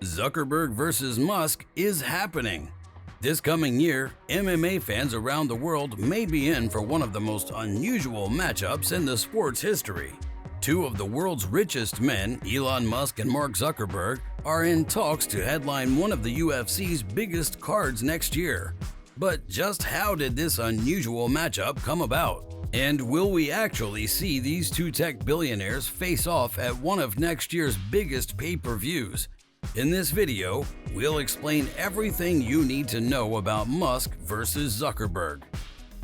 Zuckerberg versus Musk is happening. This coming year, MMA fans around the world may be in for one of the most unusual matchups in the sport's history. Two of the world's richest men, Elon Musk and Mark Zuckerberg, are in talks to headline one of the UFC's biggest cards next year. But just how did this unusual matchup come about? And will we actually see these two tech billionaires face off at one of next year's biggest pay-per-views? In this video, we'll explain everything you need to know about Musk versus Zuckerberg,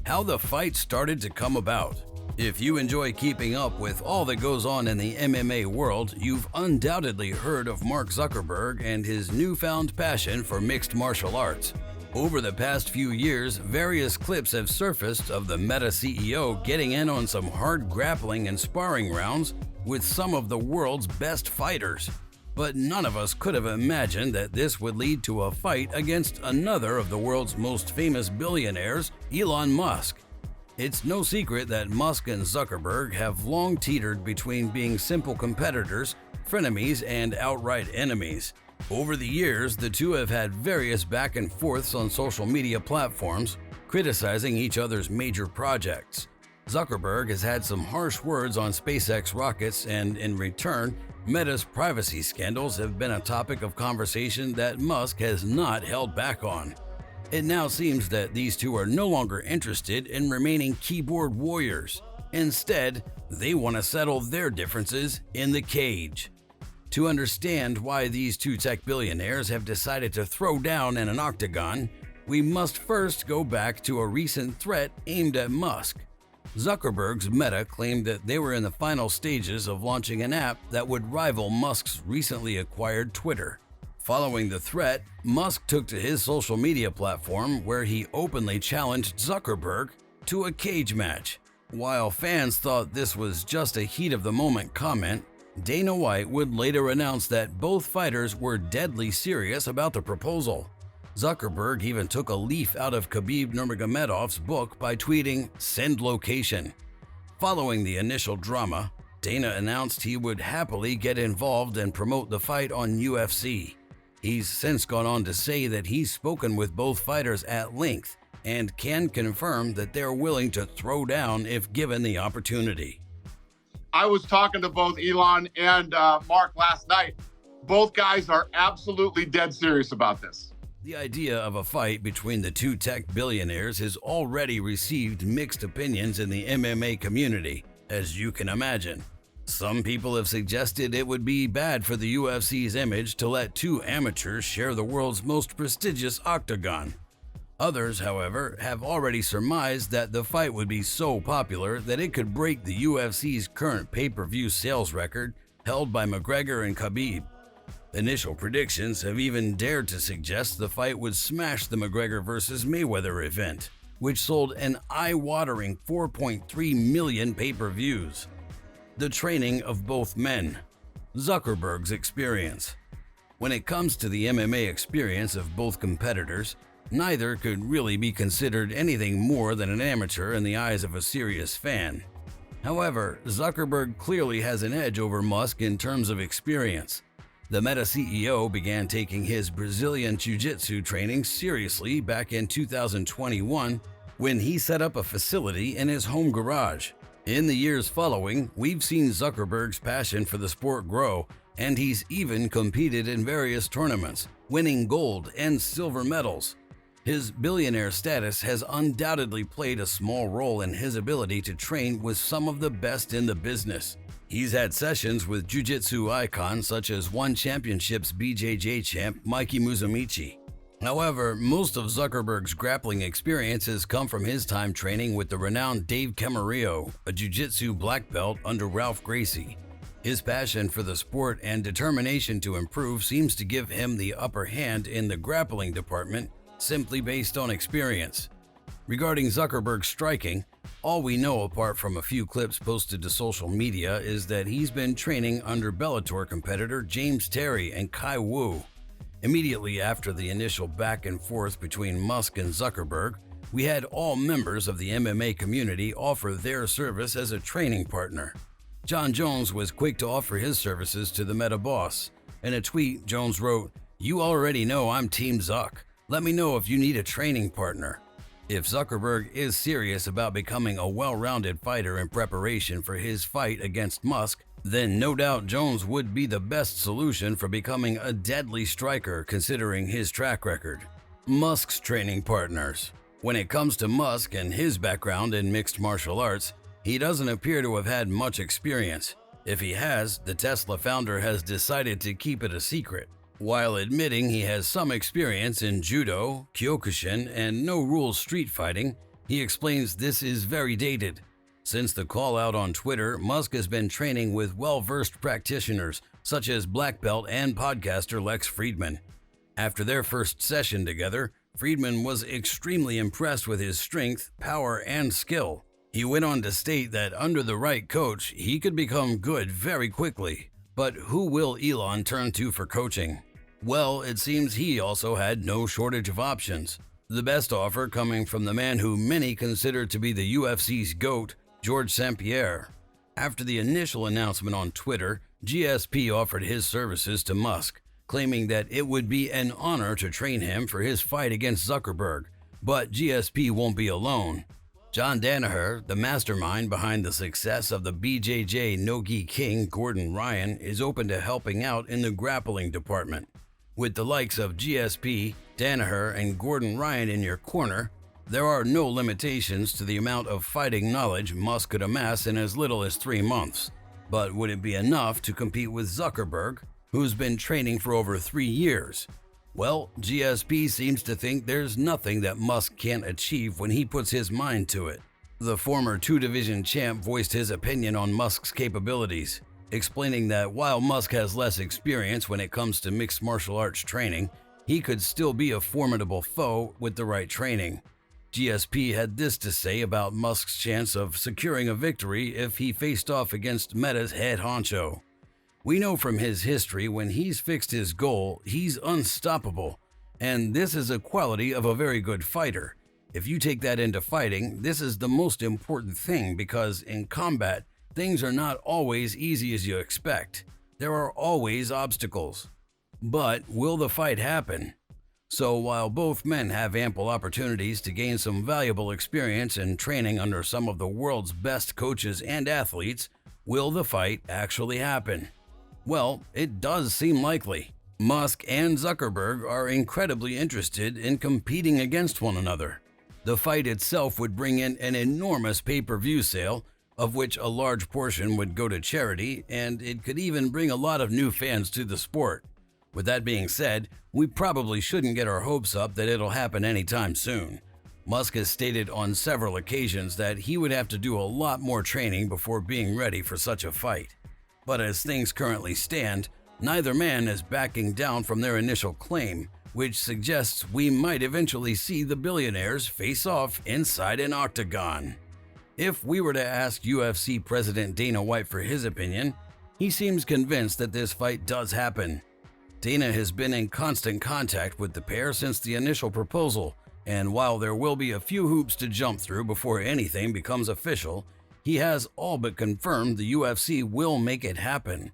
how the fight started to come about. If you enjoy keeping up with all that goes on in the MMA world, you've undoubtedly heard of Mark Zuckerberg and his newfound passion for mixed martial arts. Over the past few years, various clips have surfaced of the Meta CEO getting in on some hard grappling and sparring rounds with some of the world's best fighters. But none of us could have imagined that this would lead to a fight against another of the world's most famous billionaires, Elon Musk. It's no secret that Musk and Zuckerberg have long teetered between being simple competitors, frenemies, and outright enemies. Over the years, the two have had various back and forths on social media platforms, criticizing each other's major projects. Zuckerberg has had some harsh words on SpaceX rockets, and in return, Meta's privacy scandals have been a topic of conversation that Musk has not held back on. It now seems that these two are no longer interested in remaining keyboard warriors. Instead, they want to settle their differences in the cage. To understand why these two tech billionaires have decided to throw down in an octagon, we must first go back to a recent threat aimed at Musk. Zuckerberg's Meta claimed that they were in the final stages of launching an app that would rival Musk's recently acquired Twitter. Following the threat, Musk took to his social media platform where he openly challenged Zuckerberg to a cage match. While fans thought this was just a heat-of-the-moment comment, Dana White would later announce that both fighters were deadly serious about the proposal. Zuckerberg even took a leaf out of Khabib Nurmagomedov's book by tweeting, "Send location." Following the initial drama, Dana announced he would happily get involved and promote the fight on UFC. He's since gone on to say that he's spoken with both fighters at length and can confirm that they're willing to throw down if given the opportunity. I was talking to both Elon and Mark last night. Both guys are absolutely dead serious about this. The idea of a fight between the two tech billionaires has already received mixed opinions in the MMA community, as you can imagine. Some people have suggested it would be bad for the UFC's image to let two amateurs share the world's most prestigious octagon. Others, however, have already surmised that the fight would be so popular that it could break the UFC's current pay-per-view sales record held by McGregor and Khabib. Initial predictions have even dared to suggest the fight would smash the McGregor vs. Mayweather event, which sold an eye-watering 4.3 million pay-per-views. The training of both men. Zuckerberg's experience. When it comes to the MMA experience of both competitors, neither could really be considered anything more than an amateur in the eyes of a serious fan. However, Zuckerberg clearly has an edge over Musk in terms of experience. The Meta CEO began taking his Brazilian Jiu-Jitsu training seriously back in 2021 when he set up a facility in his home garage. In the years following, we've seen Zuckerberg's passion for the sport grow, and he's even competed in various tournaments, winning gold and silver medals. His billionaire status has undoubtedly played a small role in his ability to train with some of the best in the business. He's had sessions with jiu-jitsu icons such as One Championship's BJJ champ Mikey Musumeci. However, most of Zuckerberg's grappling experience has come from his time training with the renowned Dave Camarillo, a jiu-jitsu black belt under Ralph Gracie. His passion for the sport and determination to improve seems to give him the upper hand in the grappling department simply based on experience. Regarding Zuckerberg's striking, all we know apart from a few clips posted to social media is that he's been training under Bellator competitor James Terry and Kai Wu. Immediately after the initial back and forth between Musk and Zuckerberg, we had all members of the MMA community offer their service as a training partner. John Jones was quick to offer his services to the Meta boss. In a tweet, Jones wrote, You already know I'm Team Zuck. Let me know if you need a training partner. If Zuckerberg is serious about becoming a well-rounded fighter in preparation for his fight against Musk, then no doubt Jones would be the best solution for becoming a deadly striker considering his track record. Musk's training partners. When it comes to Musk and his background in mixed martial arts, he doesn't appear to have had much experience. If he has, the Tesla founder has decided to keep it a secret. While admitting he has some experience in judo, kyokushin, and no-rules street fighting, he explains this is very dated. Since the call-out on Twitter, Musk has been training with well-versed practitioners such as black belt and podcaster Lex Fridman. After their first session together, Fridman was extremely impressed with his strength, power, and skill. He went on to state that under the right coach, he could become good very quickly. But who will Elon turn to for coaching? Well, it seems he also had no shortage of options. The best offer coming from the man who many consider to be the UFC's GOAT, George St. Pierre. After the initial announcement on Twitter, GSP offered his services to Musk, claiming that it would be an honor to train him for his fight against Zuckerberg. But GSP won't be alone. John Danaher, the mastermind behind the success of the BJJ no-gi king Gordon Ryan, is open to helping out in the grappling department. With the likes of GSP, Danaher, and Gordon Ryan in your corner, there are no limitations to the amount of fighting knowledge Musk could amass in as little as 3 months. But would it be enough to compete with Zuckerberg, who's been training for over 3 years? Well, GSP seems to think there's nothing that Musk can't achieve when he puts his mind to it. The former two-division champ voiced his opinion on Musk's capabilities, explaining that while Musk has less experience when it comes to mixed martial arts training, he could still be a formidable foe with the right training. GSP had this to say about Musk's chance of securing a victory if he faced off against Meta's head honcho. We know from his history when he's fixed his goal, he's unstoppable. And this is a quality of a very good fighter. If you take that into fighting, this is the most important thing because in combat, things are not always easy as you expect. There are always obstacles. But will the fight happen? So while both men have ample opportunities to gain some valuable experience and training under some of the world's best coaches and athletes, will the fight actually happen? Well, it does seem likely. Musk and Zuckerberg are incredibly interested in competing against one another. The fight itself would bring in an enormous pay-per-view sale, of which a large portion would go to charity, and it could even bring a lot of new fans to the sport. With that being said, we probably shouldn't get our hopes up that it'll happen anytime soon. Musk has stated on several occasions that he would have to do a lot more training before being ready for such a fight. But as things currently stand, neither man is backing down from their initial claim, which suggests we might eventually see the billionaires face off inside an octagon. If we were to ask UFC President Dana White for his opinion, he seems convinced that this fight does happen. Dana has been in constant contact with the pair since the initial proposal, and while there will be a few hoops to jump through before anything becomes official, he has all but confirmed the UFC will make it happen.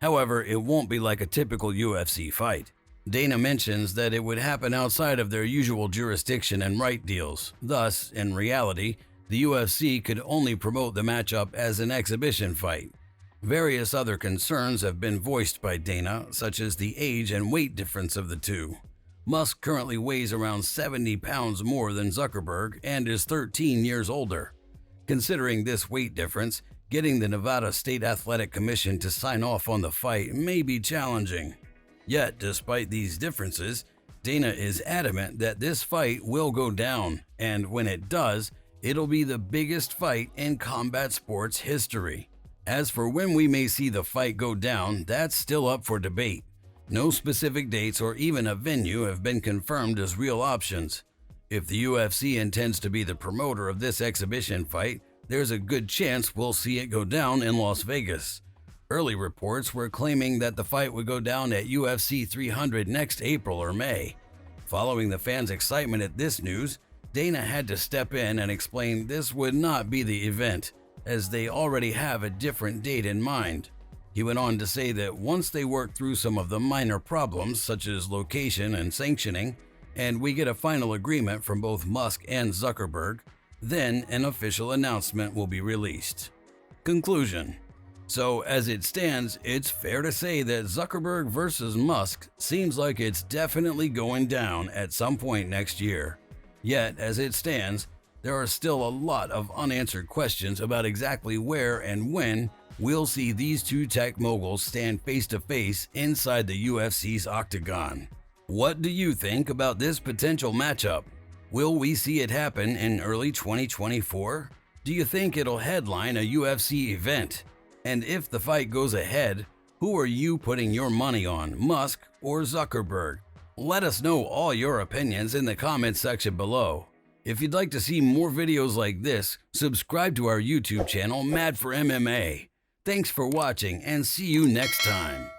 However, it won't be like a typical UFC fight. Dana mentions that it would happen outside of their usual jurisdiction and right deals. Thus, in reality, the UFC could only promote the matchup as an exhibition fight. Various other concerns have been voiced by Dana, such as the age and weight difference of the two. Musk currently weighs around 70 pounds more than Zuckerberg and is 13 years older. Considering this weight difference, getting the Nevada State Athletic Commission to sign off on the fight may be challenging. Yet, despite these differences, Dana is adamant that this fight will go down, and when it does, it'll be the biggest fight in combat sports history. As for when we may see the fight go down, that's still up for debate. No specific dates or even a venue have been confirmed as real options. If the UFC intends to be the promoter of this exhibition fight, there's a good chance we'll see it go down in Las Vegas. Early reports were claiming that the fight would go down at UFC 300 next April or May. Following the fans' excitement at this news, Dana had to step in and explain this would not be the event, as they already have a different date in mind. He went on to say that once they work through some of the minor problems such as location and sanctioning, and we get a final agreement from both Musk and Zuckerberg, then an official announcement will be released. Conclusion. So as it stands, it's fair to say that Zuckerberg versus Musk seems like it's definitely going down at some point next year. Yet, as it stands, there are still a lot of unanswered questions about exactly where and when we'll see these two tech moguls stand face to face inside the UFC's octagon. What do you think about this potential matchup? Will we see it happen in early 2024? Do you think it'll headline a UFC event? And if the fight goes ahead, who are you putting your money on, Musk or Zuckerberg? Let us know all your opinions in the comments section below. If you'd like to see more videos like this, subscribe to our YouTube channel, Mad for MMA. Thanks for watching and see you next time.